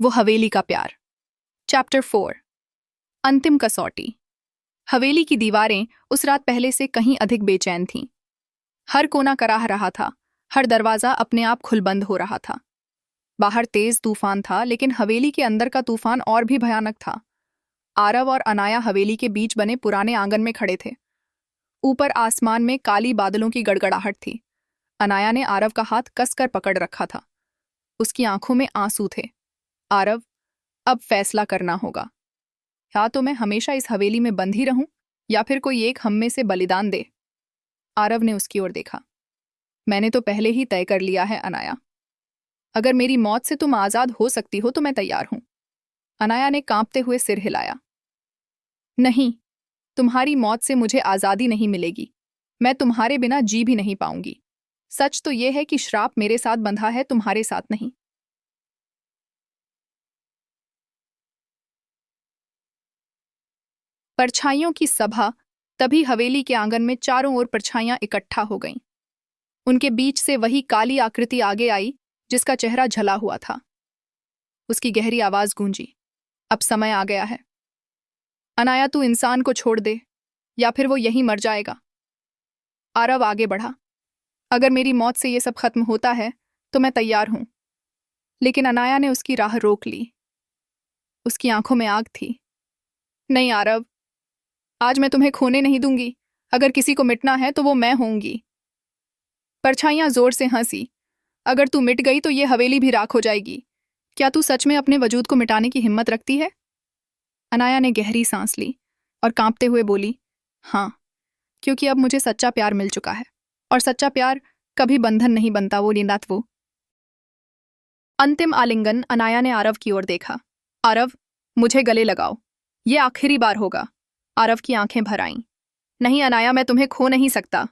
वो हवेली का प्यार। चैप्टर 4। अंतिम कसौटी। हवेली की दीवारें उस रात पहले से कहीं अधिक बेचैन थीं। हर कोना कराह रहा था, हर दरवाजा अपने आप खुलबंद हो रहा था। बाहर तेज तूफान था, लेकिन हवेली के अंदर का तूफान और भी भयानक था। आरव और अनाया हवेली के बीच बने पुराने आंगन में खड़े थे। ऊपर आसमान में काली बादलों की गड़गड़ाहट थी। अनाया ने आरव का हाथ कसकर पकड़ रखा था। उसकी आंखों में आंसू थे। आरव, अब फैसला करना होगा। या तो मैं हमेशा इस हवेली में बंधी रहूं, या फिर कोई एक हम में से बलिदान दे। आरव ने उसकी ओर देखा। मैंने तो पहले ही तय कर लिया है अनाया। अगर मेरी मौत से तुम आजाद हो सकती हो तो मैं तैयार हूं। अनाया ने कांपते हुए सिर हिलाया। नहीं, तुम्हारी मौत से मुझे आजादी नहीं मिलेगी। मैं तुम्हारे बिना जी भी नहीं पाऊंगी। सच तो यह है कि श्राप मेरे साथ बंधा है, तुम्हारे साथ नहीं। परछाइयों की सभा। तभी हवेली के आंगन में चारों ओर परछाइयां इकट्ठा हो गईं। उनके बीच से वही काली आकृति आगे आई जिसका चेहरा झला हुआ था। उसकी गहरी आवाज गूंजी। अब समय आ गया है। अनाया, तू इंसान को छोड़ दे, या फिर वो यहीं मर जाएगा। आरव आगे बढ़ा। अगर मेरी मौत से ये सब खत्म होता है तो मैं तैयार हूं। लेकिन अनाया ने उसकी राह रोक ली। उसकी आंखों में आग थी। नहीं आरव, आज मैं तुम्हें खोने नहीं दूंगी। अगर किसी को मिटना है तो वो मैं होऊंगी। परछाइयां जोर से हंसी। अगर तू मिट गई तो ये हवेली भी राख हो जाएगी। क्या तू सच में अपने वजूद को मिटाने की हिम्मत रखती है? अनाया ने गहरी सांस ली और कांपते हुए बोली, हाँ, क्योंकि अब मुझे सच्चा प्यार मिल चुका है। और सच्चा प्यार कभी बंधन नहीं बनता, वो निनात वो। अंतिम आलिंगन। अनाया ने आरव की ओर देखा। आरव, मुझे गले लगाओ। ये आखिरी बार होगा। आरव की आंखें भर आईं। नहीं अनाया, मैं तुम्हें खो नहीं सकता।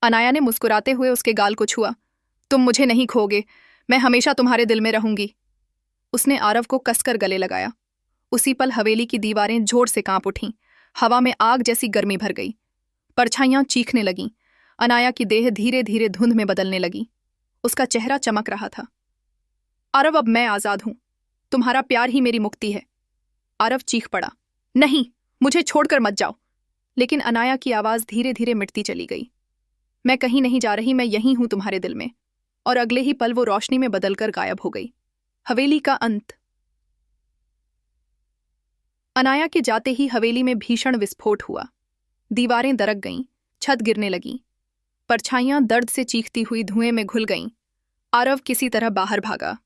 अनाया ने मुस्कुराते हुए उसके गाल को छुआ। तुम मुझे नहीं खोगे, मैं हमेशा तुम्हारे दिल में रहूंगी। उसने आरव को कसकर गले लगाया। उसी पल हवेली की दीवारें जोर से कांप उठीं। हवा में आग जैसी गर्मी भर गई। परछाइयां चीखने लगीं। अनाया की देह धीरे धीरे धुंध में बदलने लगी। उसका चेहरा चमक रहा था। आरव, अब मैं आजाद हूं। तुम्हारा प्यार ही मेरी मुक्ति है। आरव चीख पड़ा। नहीं, मुझे छोड़कर मत जाओ। लेकिन अनाया की आवाज धीरे धीरे मिटती चली गई। मैं कहीं नहीं जा रही, मैं यहीं हूं तुम्हारे दिल में। और अगले ही पल वो रोशनी में बदलकर गायब हो गई। हवेली का अंत। अनाया के जाते ही हवेली में भीषण विस्फोट हुआ। दीवारें दरक गईं, छत गिरने लगी। परछाइयां दर्द से चीखती हुई धुएं में घुल गईं। आरव किसी तरह बाहर भागा।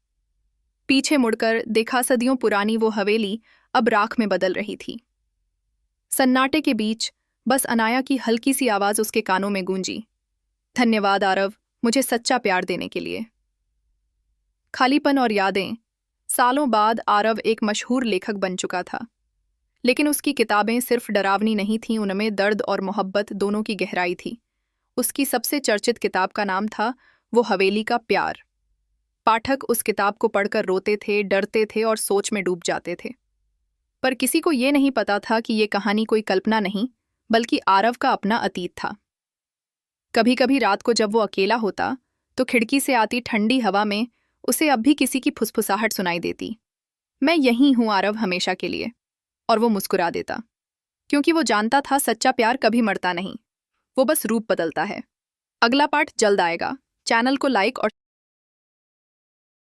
पीछे मुड़कर देखा, सदियों पुरानी वो हवेली अब राख में बदल रही थी। सन्नाटे के बीच बस अनाया की हल्की सी आवाज उसके कानों में गूंजी। धन्यवाद आरव, मुझे सच्चा प्यार देने के लिए। खालीपन और यादें। सालों बाद आरव एक मशहूर लेखक बन चुका था। लेकिन उसकी किताबें सिर्फ डरावनी नहीं थीं, उनमें दर्द और मोहब्बत दोनों की गहराई थी। उसकी सबसे चर्चित किताब का नाम था वो हवेली का प्यार। पाठक उस किताब को पढ़कर रोते थे, डरते थे और सोच में डूब जाते थे। पर किसी को ये नहीं पता था कि ये कहानी कोई कल्पना नहीं, बल्कि आरव का अपना अतीत था। कभी कभी रात को जब वो अकेला होता तो खिड़की से आती ठंडी हवा में उसे अब भी किसी की फुसफुसाहट सुनाई देती। मैं यहीं हूं आरव, हमेशा के लिए। और वो मुस्कुरा देता, क्योंकि वो जानता था सच्चा प्यार कभी मरता नहीं, वो बस रूप बदलता है। अगला पार्ट जल्द आएगा। चैनल को लाइक और